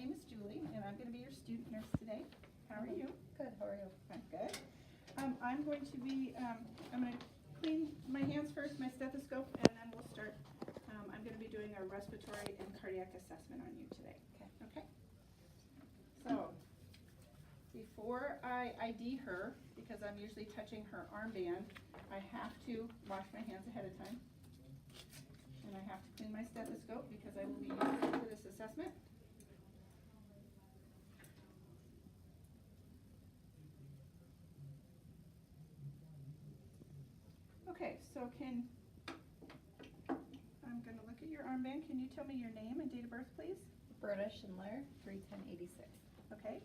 name is Julie, and I'm going to be your student nurse today. How are you? Good, how are you? I'm good. I'm going to be, I'm going to clean my hands first, my stethoscope, and then we'll start. I'm going to be doing a respiratory and cardiac assessment on you today. Okay. Okay? So, before I ID her, because I'm usually touching her armband, I have to wash my hands ahead of time. And I have to clean my stethoscope because I will be using it for this assessment. Okay, so I'm going to look at your armband. Can you tell me your name and date of birth, please? Berta Schindler, 31086. Okay,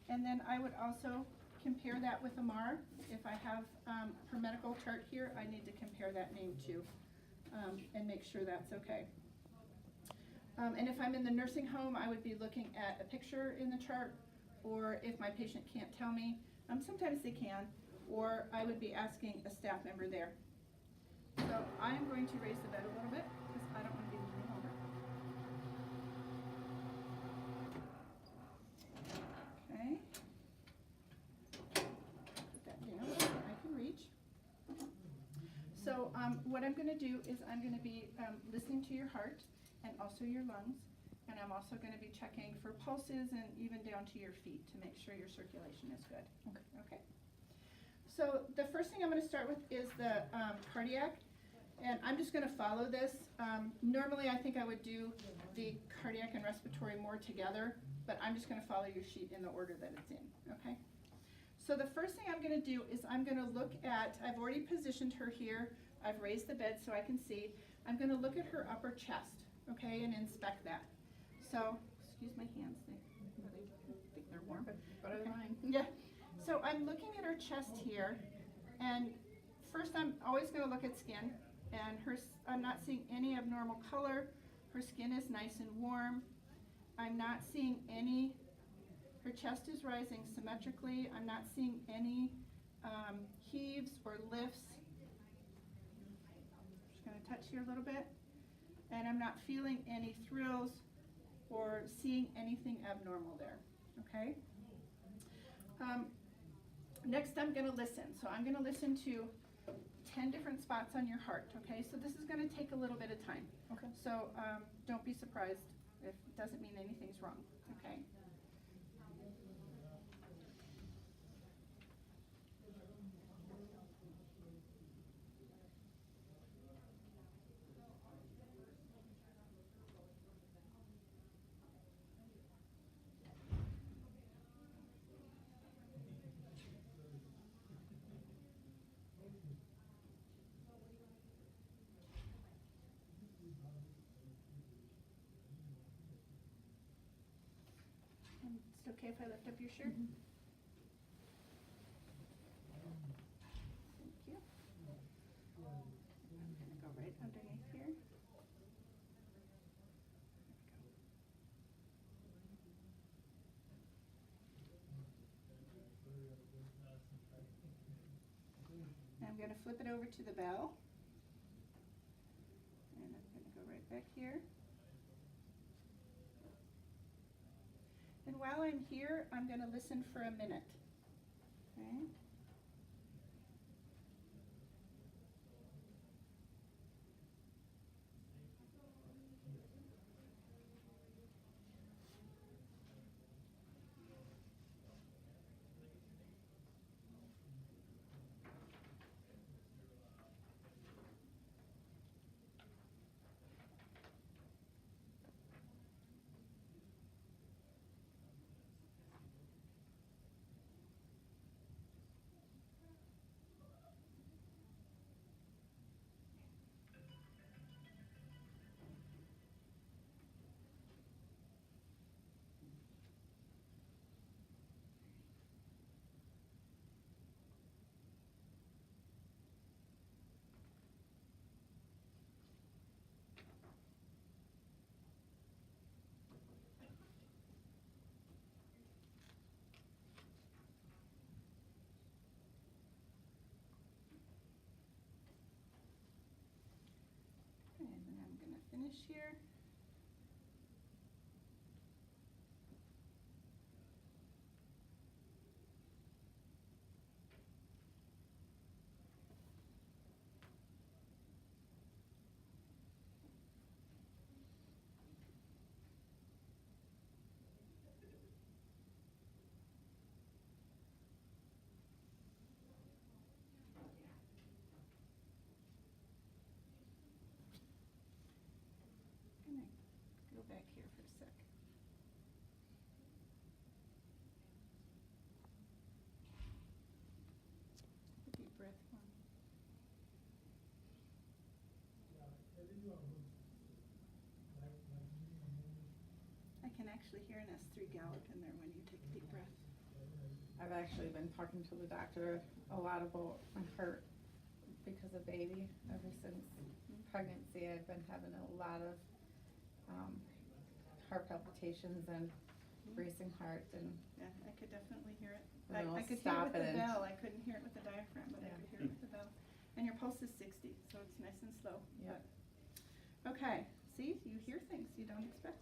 and then I would also compare that with Amar. If I have her medical chart here, I need to compare that name too, and make sure that's okay. And if I'm in the nursing home, I would be looking at a picture in the chart, or if my patient can't tell me, sometimes they can, or I would be asking a staff member there. So I am going to raise the bed a little bit, because I don't want to be moving over. Okay. Put that down so I can reach. So what I'm going to do is I'm going to be listening to your heart and also your lungs, and I'm also going to be checking for pulses and even down to your feet to make sure your circulation is good. Okay. Okay. So the first thing I'm going to start with is the cardiac, and I'm just going to follow this. Normally I think I would do the cardiac and respiratory more together, but I'm just going to follow your sheet in the order that it's in, okay? So the first thing I'm going to do is I'm going to look at, I've already positioned her here, I've raised the bed so I can see. I'm going to look at her upper chest, okay, and inspect that. So, excuse my hands, I think they're warm. Better than mine. Yeah. So I'm looking at her chest here, and first I'm always going to look at skin, and I'm not seeing any abnormal color. Her skin is nice and warm. I'm not seeing any, her chest is rising symmetrically. I'm not seeing any heaves or lifts. Just going to touch here a little bit. And I'm not feeling any thrills or seeing anything abnormal there, okay? Next I'm going to listen. So I'm going to listen to 10 different spots on your heart, okay? So this is going to take a little bit of time. Okay. So don't be surprised if it doesn't mean anything's wrong, okay? And it's okay if I lift up your shirt? Mm-hmm. Thank you. I'm going to go right underneath here. Now I'm going to flip it over to the bell. And I'm going to go right back here. And while I'm here, I'm going to listen for a minute. Okay? And then I'm going to finish here. go back here for a sec. A deep breath one. I can actually hear an S3 gallop in there when you take a deep breath. I've actually been talking to the doctor a lot about my heart because of baby. Ever since pregnancy, I've been having a lot of heart palpitations and racing heart, and Yeah, I could definitely hear it. I don't I could hear it stop with the it. bell. I couldn't hear it with the diaphragm, but I Yeah. could hear it with the bell. And your pulse is 60, so it's nice and slow. Yeah. But- Okay, see, you hear things you don't expect.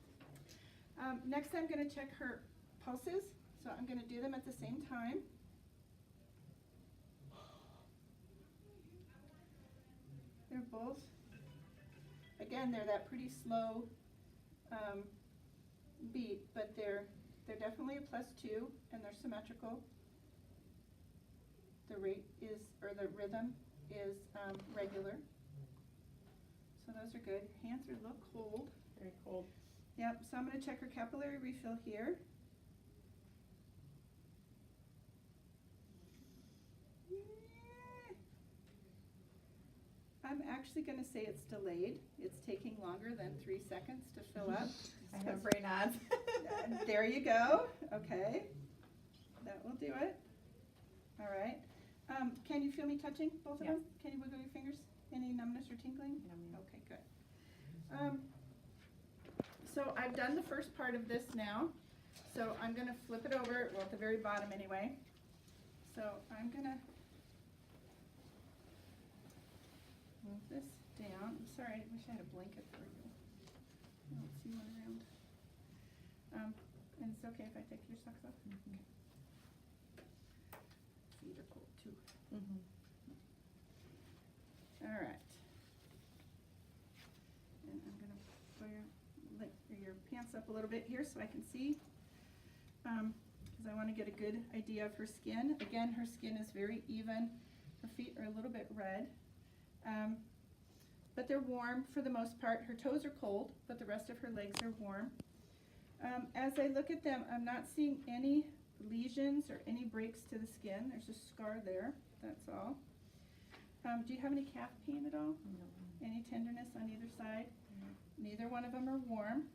Next I'm gonna check her pulses, so I'm gonna do them at the same time. They're both, again, they're that pretty slow beat, but they're definitely a +2 and they're symmetrical. The rate is, or the rhythm is regular. So those are good. Hands are a little cold. very cold. Yep, so I'm gonna check her capillary refill here. I'm actually gonna say it's delayed. It's taking longer than 3 seconds to fill up. I have brain odds. There you go. Okay. That will do it. All right. Can you feel me touching both of Yes. them? Can you wiggle your fingers? Any numbness or tingling? No, ma'am. Okay, good. So I've done the first part of this now. So I'm gonna flip it over, well, at the very bottom anyway. So I'm gonna move this down. I'm sorry, I wish I had a blanket for you. I don't see one around. And it's okay if I take your socks off? Mhm. Feet are cold too. Mhm. All right. And I'm gonna pull your pants up a little bit here so I can see. Because I want to get a good idea of her skin. Again, her skin is very even. Her feet are a little bit red. But they're warm for the most part. Her toes are cold, but the rest of her legs are warm. As I look at them, I'm not seeing any lesions or any breaks to the skin. There's a scar there, that's all. Do you have any calf pain at all? No. Any tenderness on either side? No. Neither one of them are warm.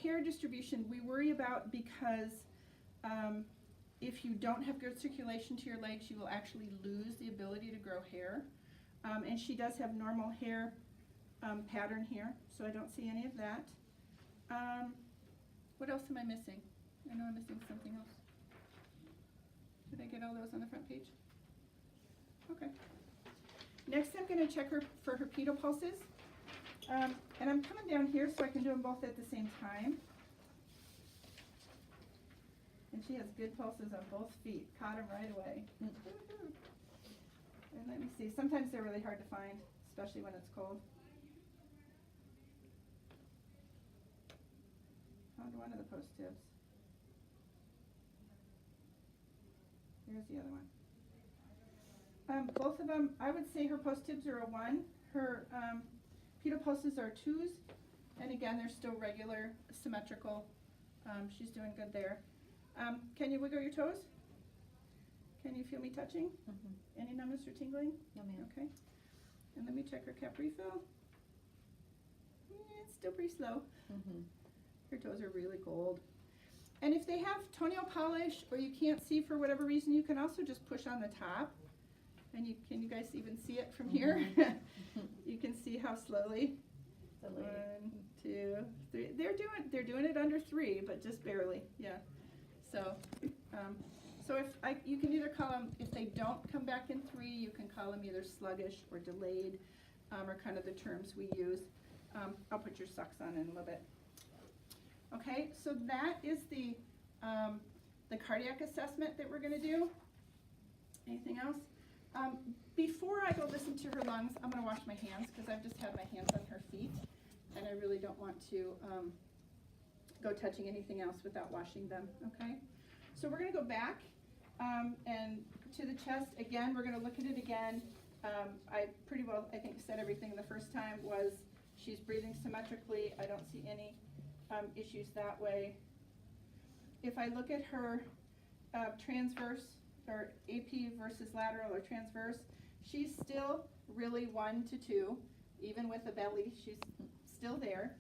Hair distribution, we worry about because if you don't have good circulation to your legs, you will actually lose the ability to grow hair. And she does have normal hair pattern here, so I don't see any of that. What else am I missing? I know I'm missing something else. Did I get all those on the front page? Okay. Next, I'm going to check her for her pedal pulses. And I'm coming down here so I can do them both at the same time. And she has good pulses on both feet. Caught them right away. And let me see. Sometimes they're really hard to find, especially when it's cold. Found one of the post tips. Here's the other one. Both of them, I would say her post tibs are a 1. Her pedal pulses are 2s. And again, they're still regular, symmetrical. She's doing good there. Can you wiggle your toes? Can you feel me touching? Mhm. Any numbness or tingling? No, ma'am. Okay. And let me check her cap refill. It's still pretty slow. Mhm. Her toes are really cold. And if they have toenail polish or you can't see for whatever reason, you can also just push on the top. And can you guys even see it from here? You can see how slowly. Delayed. 1, 2, 3. They're doing it under 3, but just barely. Yeah. So, you can either call them, if they don't come back in 3, you can call them either sluggish or delayed, or kind of the terms we use. I'll put your socks on in a little bit. Okay, so that is the cardiac assessment that we're going to do. Anything else? Before I go listen to her lungs, I'm going to wash my hands because I've just had my hands on her feet, and I really don't want to go touching anything else without washing them, okay? So we're going to go back and to the chest. Again, we're going to look at it again. I pretty well, I think, said everything the first time. Was She's breathing symmetrically. I don't see any issues that way. If I look at her transverse or AP versus lateral or transverse, she's still really 1 to 2, even with a belly, she's still there.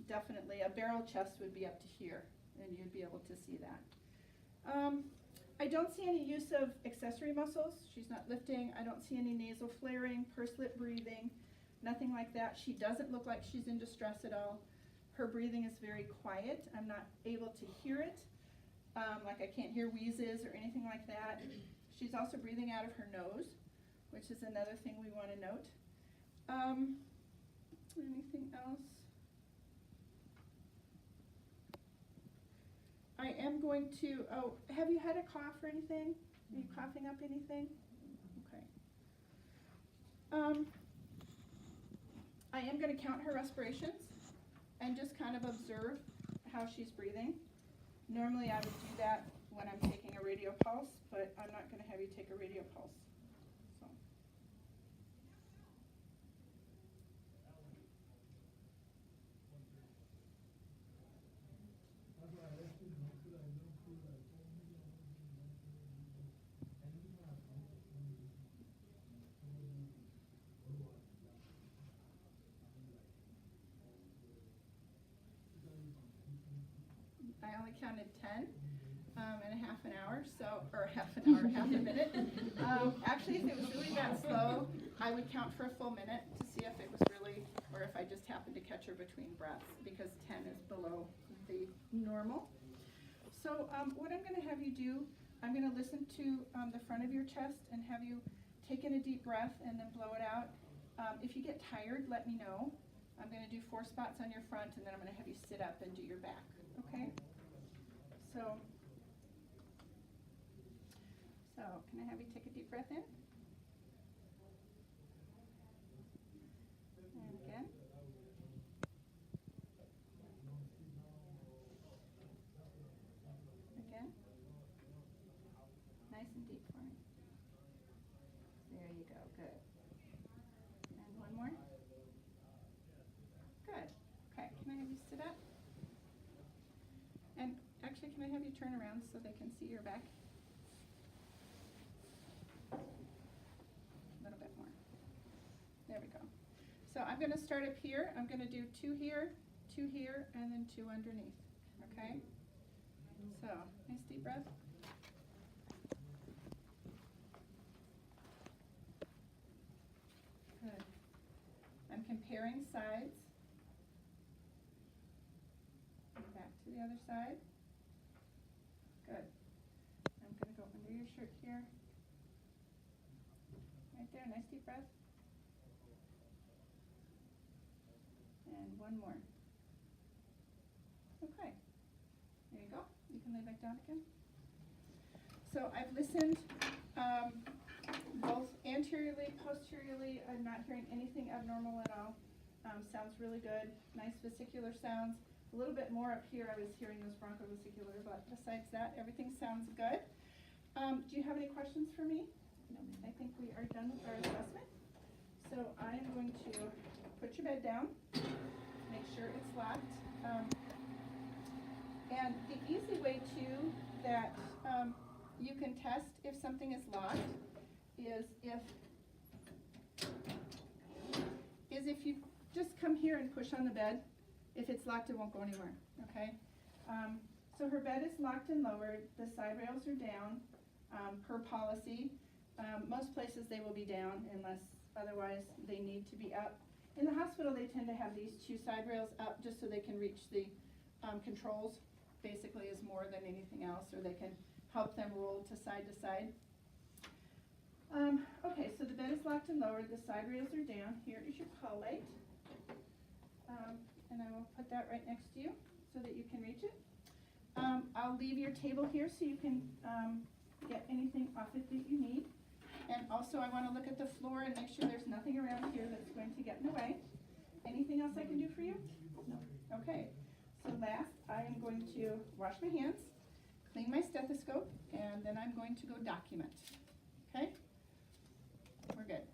Definitely a barrel chest would be up to here, and you'd be able to see that. I don't see any use of accessory muscles. She's not lifting. I don't see any nasal flaring, pursed lip breathing, nothing like that. She doesn't look like she's in distress at all. Her breathing is very quiet. I'm not able to hear it. Like I can't hear wheezes or anything like that. She's also breathing out of her nose, which is another thing we want to note. Anything else? I am going to, have you had a cough or anything? Are you coughing up anything? Okay. I am going to count her respirations and just kind of observe how she's breathing. Normally I would do that when I'm taking a radio pulse, but I'm not going to have you take a radio pulse. So. I only counted 10 in a half an hour, or half an hour, half a minute. Actually, if it was really that slow, I would count for a full minute to see if it was really, or if I just happened to catch her between breaths, because 10 is below the normal. So what I'm going to have you do, I'm going to listen to the front of your chest and have you take in a deep breath and then blow it out. If you get tired, let me know. I'm going to do 4 spots on your front, and then I'm going to have you sit up and do your back. Okay? So can I have you take a deep breath in? And again. Again. Nice and deep for me. There you go. Good. And one more. Good. Okay. Can I have you sit up? And actually, can I have you turn around so they can see your back? A little bit more. There we go. So I'm going to start up here. I'm going to do 2 here, 2 here, and then 2 underneath. Okay? So, nice deep breath. Good. I'm comparing sides. Back to the other side. Good. I'm going to go under your shirt here. Right there, nice deep breath. And one more. Okay. There you go. You can lay back down again. So I've listened both anteriorly, posteriorly. I'm not hearing anything abnormal at all. Sounds really good. Nice vesicular sounds. A little bit more up here, I was hearing those bronchovesicular, but besides that, everything sounds good. Do you have any questions for me? No. I think we are done with our assessment. So I'm going to put your bed down, make sure it's locked. And the easy way too that you can test if something is locked is if you just come here and push on the bed. If it's locked, it won't go anywhere, okay? So her bed is locked and lowered. The side rails are down per policy. Most places they will be down unless otherwise they need to be up. In the hospital, they tend to have these 2 side rails up just so they can reach the controls, basically is more than anything else, or they can help them roll to side. Okay, so the bed is locked and lowered. The side rails are down. Here is your call light. And I will put that right next to you so that you can reach it. I'll leave your table here so you can get anything off it that you need. And also I want to look at the floor and make sure there's nothing around here that's going to get in the way. Anything else I can do for you? No. Okay. So last, I am going to wash my hands, clean my stethoscope, and then I'm going to go document. Okay? We're good.